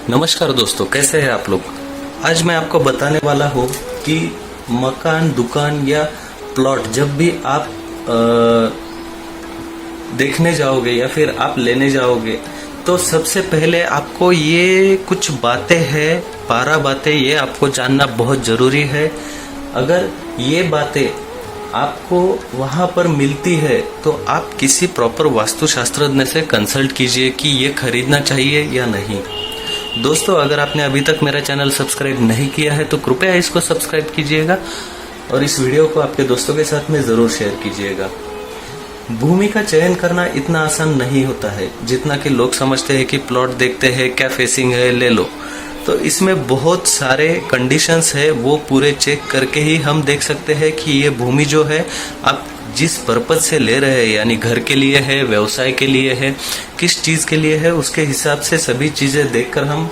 नमस्कार दोस्तों, कैसे हैं आप लोग। आज मैं आपको बताने वाला हूँ कि मकान, दुकान या प्लॉट जब भी आप देखने जाओगे या फिर आप लेने जाओगे तो सबसे पहले आपको ये कुछ बातें हैं, 12 बातें ये आपको जानना बहुत जरूरी है। अगर ये बातें आपको वहां पर मिलती है तो आप किसी प्रॉपर वास्तुशास्त्रज्ञ से कंसल्ट कीजिए कि ये खरीदना चाहिए या नहीं। दोस्तों, अगर आपने अभी तक मेरा चैनल सब्सक्राइब नहीं किया है तो कृपया इसको सब्सक्राइब कीजिएगा और इस वीडियो को आपके दोस्तों के साथ में जरूर शेयर कीजिएगा। भूमि का चयन करना इतना आसान नहीं होता है जितना कि लोग समझते हैं कि प्लॉट देखते हैं, क्या फेसिंग है, ले लो। तो इसमें बहुत सारे कंडीशंस है, वो पूरे चेक करके ही हम देख सकते हैं कि ये भूमि जो है आप जिस पर्पज से ले रहे हैं, यानी घर के लिए है, व्यवसाय के लिए है, किस चीज के लिए है, उसके हिसाब से सभी चीजें देखकर हम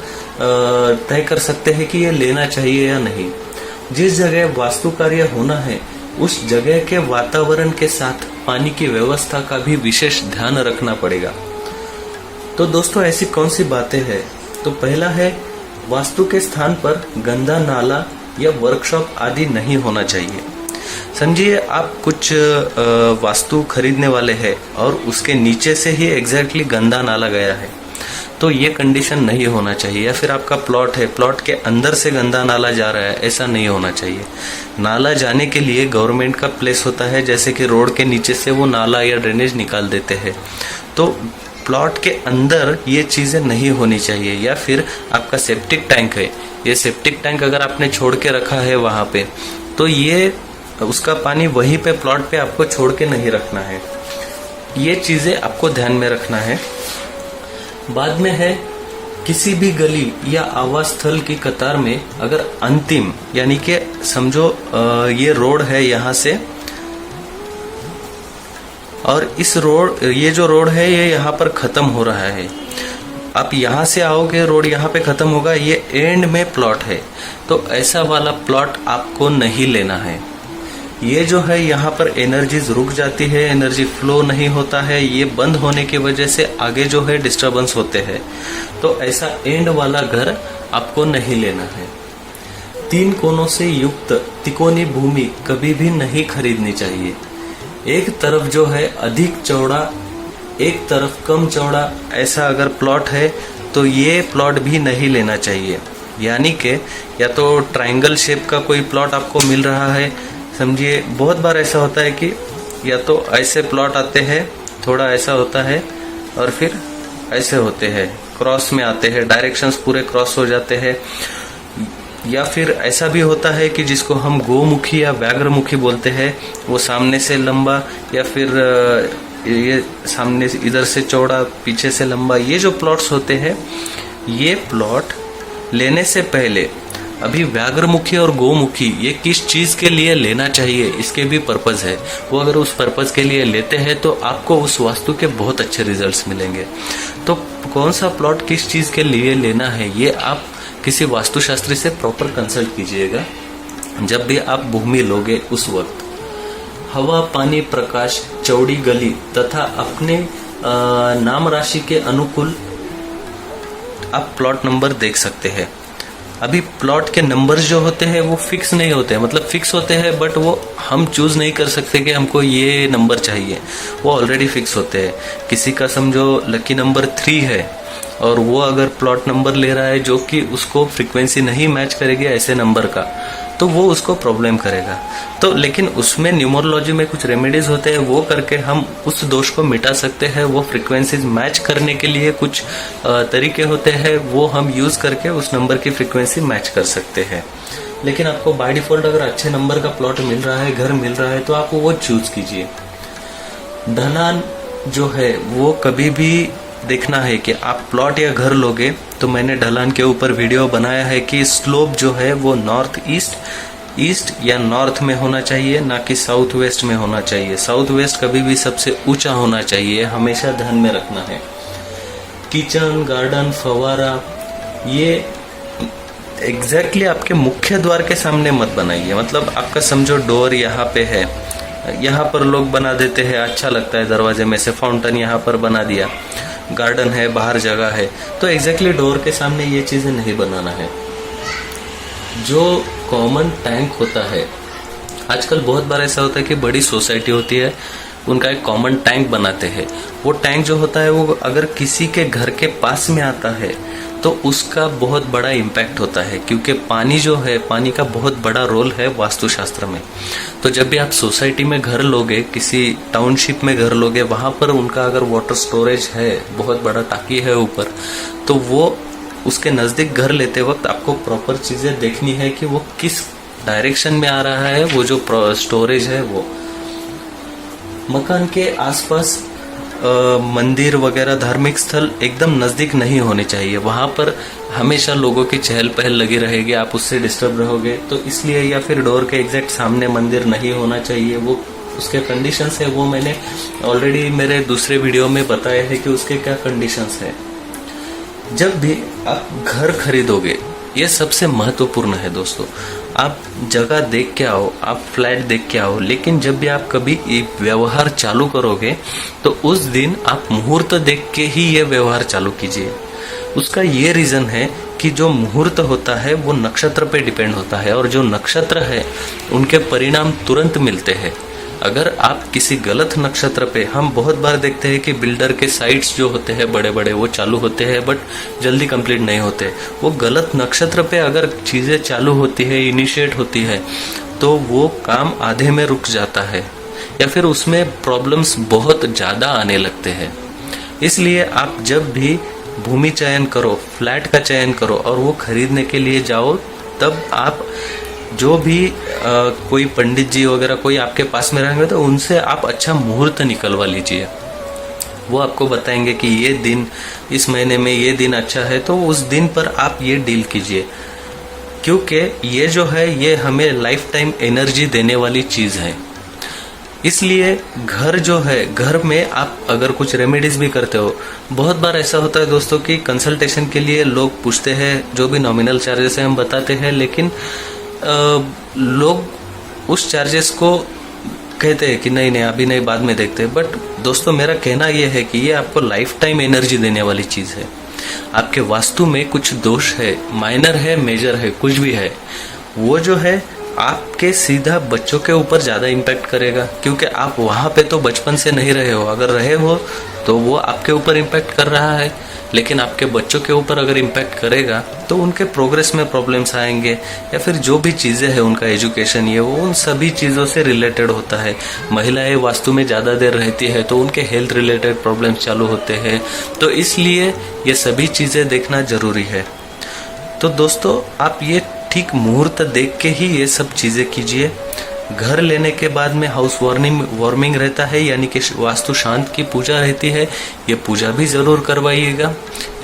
तय कर सकते हैं कि ये लेना चाहिए या नहीं। जिस जगह वास्तु कार्य होना है उस जगह के वातावरण के साथ पानी की व्यवस्था का भी विशेष ध्यान रखना पड़ेगा। तो दोस्तों, ऐसी कौन सी बातें हैं? तो पहला है, वास्तु के स्थान पर गंदा नाला या वर्कशॉप आदि नहीं होना चाहिए। समझिए आप कुछ वास्तु खरीदने वाले हैं और उसके नीचे से ही एग्जैक्टली गंदा नाला गया है, तो ये कंडीशन नहीं होना चाहिए। या फिर आपका प्लॉट है, प्लॉट के अंदर से गंदा नाला जा रहा है, ऐसा नहीं होना चाहिए। नाला जाने के लिए गवर्नमेंट का प्लेस होता है, जैसे कि रोड के नीचे से वो नाला या ड्रेनेज निकाल देते हैं। तो प्लॉट के अंदर ये चीजें नहीं होनी चाहिए। या फिर आपका सेप्टिक टैंक है, ये सेप्टिक टैंक अगर आपने छोड़ के रखा है वहां पे, तो ये उसका पानी वहीं पे प्लॉट पे आपको छोड़ के नहीं रखना है। ये चीजें आपको ध्यान में रखना है। बाद में है, किसी भी गली या आवास स्थल की कतार में अगर अंतिम, यानी कि समझो ये रोड है यहाँ से, और इस रोड, ये जो रोड है ये यहाँ पर खत्म हो रहा है, आप यहाँ से आओगे, रोड यहाँ पे खत्म होगा, ये एंड में प्लॉट है, तो ऐसा वाला प्लॉट आपको नहीं लेना है। ये जो है यहाँ पर एनर्जीज रुक जाती है, एनर्जी फ्लो नहीं होता है, ये बंद होने की वजह से आगे जो है डिस्टरबेंस होते हैं। तो ऐसा एंड वाला घर आपको नहीं लेना है। 3 कोनों से युक्त तिकोनी भूमि कभी भी नहीं खरीदनी चाहिए। एक तरफ जो है अधिक चौड़ा, एक तरफ कम चौड़ा, ऐसा अगर प्लॉट है तो ये प्लॉट भी नहीं लेना चाहिए। यानी कि या तो ट्रायंगल शेप का कोई प्लॉट आपको मिल रहा है, समझिए बहुत बार ऐसा होता है कि या तो ऐसे प्लॉट आते हैं, थोड़ा ऐसा होता है, और फिर ऐसे होते हैं, क्रॉस में आते हैं, डायरेक्शंस पूरे क्रॉस हो जाते हैं। या फिर ऐसा भी होता है कि जिसको हम गोमुखी या व्याघ्रमुखी बोलते हैं, वो सामने से लंबा या फिर ये सामने से इधर से चौड़ा, पीछे से लंबा। ये जो प्लॉट्स होते हैं, ये प्लॉट लेने से पहले अभी व्याघ्रमुखी और गोमुखी ये किस चीज के लिए लेना चाहिए, इसके भी पर्पज है। वो अगर उस पर्पज के लिए लेते हैं तो आपको उस वास्तु के बहुत अच्छे रिजल्ट्स मिलेंगे। तो कौन सा प्लॉट किस चीज के लिए लेना है, ये आप किसी वास्तुशास्त्री से प्रॉपर कंसल्ट कीजिएगा जब भी आप भूमि लोगे उस वक्त। हवा, पानी, प्रकाश, चौड़ी गली तथा अपने नाम राशि के अनुकूल आप प्लॉट नंबर देख सकते हैं। अभी प्लॉट के नंबर्स जो होते हैं वो फिक्स नहीं होते हैं, मतलब फिक्स होते हैं बट वो हम चूज नहीं कर सकते कि हमको ये नंबर चाहिए, वो ऑलरेडी फिक्स होते हैं। किसी का समझो लकी नंबर 3 है और वो अगर प्लॉट नंबर ले रहा है जो कि उसको फ्रीक्वेंसी नहीं मैच करेगी ऐसे नंबर का, तो वो उसको प्रॉब्लम करेगा। तो लेकिन उसमें न्यूमरोलॉजी में कुछ रेमेडीज होते हैं, वो करके हम उस दोष को मिटा सकते हैं। वो फ्रीक्वेंसीज मैच करने के लिए कुछ तरीके होते हैं, वो हम यूज करके उस नंबर की फ्रीक्वेंसी मैच कर सकते हैं। लेकिन आपको बाय डिफॉल्ट अगर अच्छे नंबर का प्लॉट मिल रहा है, घर मिल रहा है, तो आप वो चूज कीजिए। ढलान जो है वो कभी भी देखना है कि आप प्लॉट या घर लोगे तो मैंने ढलान के ऊपर वीडियो बनाया है कि स्लोप जो है वो नॉर्थ ईस्ट या नॉर्थ में होना चाहिए, ना कि साउथ वेस्ट में होना चाहिए। साउथ वेस्ट कभी भी सबसे ऊंचा होना चाहिए, हमेशा ध्यान में रखना है। किचन, गार्डन, फवारा, ये एग्जैक्टली आपके मुख्य द्वार के सामने मत बनाइए। मतलब आपका समझो डोर यहाँ पे है यहाँ पर लोग बना देते हैं, अच्छा लगता है, दरवाजे में से फाउंटेन यहाँ पर बना दिया, गार्डन है, बाहर जगह है, तो एग्जैक्टली डोर के सामने ये चीजें नहीं बनाना है। जो कॉमन टैंक होता है, आजकल बहुत बार ऐसा होता है कि बड़ी सोसाइटी होती है, उनका एक कॉमन टैंक बनाते हैं। वो टैंक जो होता है वो अगर किसी के घर के पास में आता है तो उसका बहुत बड़ा इम्पैक्ट होता है, क्योंकि पानी जो है, पानी का बहुत बड़ा रोल है वास्तुशास्त्र में। तो जब भी आप सोसाइटी में घर लोगे, किसी टाउनशिप में घर लोगे, वहां पर उनका अगर वाटर स्टोरेज है, बहुत बड़ा टाकी है ऊपर, तो वो उसके नजदीक घर लेते वक्त आपको प्रॉपर चीजें देखनी है कि वो किस डायरेक्शन में आ रहा है, वो जो स्टोरेज है वो। मकान के आसपास मंदिर वगैरह धार्मिक स्थल एकदम नजदीक नहीं होने चाहिए, वहां पर हमेशा लोगों की चहल पहल लगी रहेगी, आप उससे डिस्टर्ब रहोगे, तो इसलिए। या फिर डोर के एग्जैक्ट सामने मंदिर नहीं होना चाहिए, वो उसके कंडीशंस है, वो मैंने ऑलरेडी मेरे दूसरे वीडियो में बताया है कि उसके क्या कंडीशंस है। जब भी आप घर खरीदोगे, ये सबसे महत्वपूर्ण है दोस्तों, आप जगह देख के आओ, आप फ्लैट देख के आओ, लेकिन जब भी आप कभी व्यवहार चालू करोगे तो उस दिन आप मुहूर्त देख के ही ये व्यवहार चालू कीजिए। उसका ये रीजन है कि जो मुहूर्त होता है वो नक्षत्र पे डिपेंड होता है, और जो नक्षत्र है उनके परिणाम तुरंत मिलते हैं। अगर आप किसी गलत नक्षत्र पे, हम बहुत बार देखते हैं कि बिल्डर के साइट्स जो होते हैं बड़े बड़े, वो चालू होते हैं बट जल्दी कंप्लीट नहीं होते। वो गलत नक्षत्र पे अगर चीजें चालू होती है, इनिशिएट होती है, तो वो काम आधे में रुक जाता है, या फिर उसमें प्रॉब्लम्स बहुत ज्यादा आने लगते हैं। इसलिए आप जब भी भूमि चयन करो, फ्लैट का चयन करो और वो खरीदने के लिए जाओ, तब आप जो भी कोई पंडित जी वगैरह कोई आपके पास में रहेंगे तो उनसे आप अच्छा मुहूर्त निकलवा लीजिए। वो आपको बताएंगे कि ये दिन, इस महीने में ये दिन अच्छा है, तो उस दिन पर आप ये डील कीजिए, क्योंकि ये जो है ये हमें लाइफ टाइम एनर्जी देने वाली चीज है। इसलिए घर जो है, घर में आप अगर कुछ रेमेडीज भी करते हो, बहुत बार ऐसा होता है दोस्तों कि कंसल्टेशन के लिए लोग पूछते हैं, जो भी नॉमिनल चार्जेस है हम बताते हैं, लेकिन लोग उस चार्जेस को कहते हैं कि नहीं नहीं अभी नहीं, बाद में देखते हैं। बट दोस्तों मेरा कहना यह है कि ये आपको लाइफ टाइम एनर्जी देने वाली चीज है। आपके वास्तु में कुछ दोष है, माइनर है, मेजर है, कुछ भी है, वो जो है आपके सीधा बच्चों के ऊपर ज्यादा इम्पैक्ट करेगा, क्योंकि आप वहां पे तो बचपन से नहीं रहे हो। अगर रहे हो तो वो आपके ऊपर इम्पैक्ट कर रहा है, लेकिन आपके बच्चों के ऊपर अगर इम्पैक्ट करेगा तो उनके प्रोग्रेस में प्रॉब्लम्स आएंगे, या फिर जो भी चीजें हैं, उनका एजुकेशन, ये वो उन सभी चीजों से रिलेटेड होता है। महिलाएं वास्तु में ज्यादा देर रहती है तो उनके हेल्थ रिलेटेड प्रॉब्लम्स चालू होते हैं, तो इसलिए ये सभी चीजें देखना जरूरी है। तो दोस्तों आप ये ठीक मुहूर्त देख के ही ये सब चीजें कीजिए। घर लेने के बाद में हाउस वार्मिंग रहता है, यानी कि वास्तु शांत की पूजा रहती है, ये पूजा भी जरूर करवाइएगा।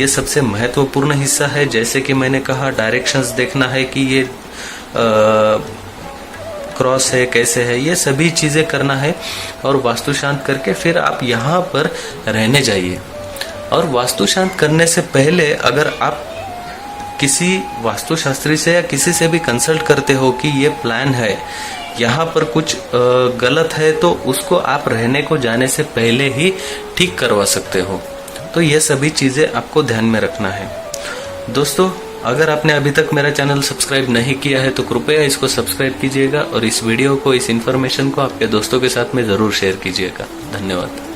ये सबसे महत्वपूर्ण हिस्सा है। जैसे कि मैंने कहा, डायरेक्शंस देखना है कि ये क्रॉस है, कैसे है, ये सभी चीजें करना है, और वास्तु शांत करके फिर आप यहाँ पर रहने जाइए। और वास्तु शांत करने से पहले अगर आप किसी वास्तुशास्त्री से या किसी से भी कंसल्ट करते हो कि ये प्लान है, यहाँ पर कुछ गलत है, तो उसको आप रहने को जाने से पहले ही ठीक करवा सकते हो। तो ये सभी चीजें आपको ध्यान में रखना है। दोस्तों अगर आपने अभी तक मेरा चैनल सब्सक्राइब नहीं किया है तो कृपया इसको सब्सक्राइब कीजिएगा, और इस वीडियो को, इस इन्फॉर्मेशन को आपके दोस्तों के साथ में जरूर शेयर कीजिएगा। धन्यवाद।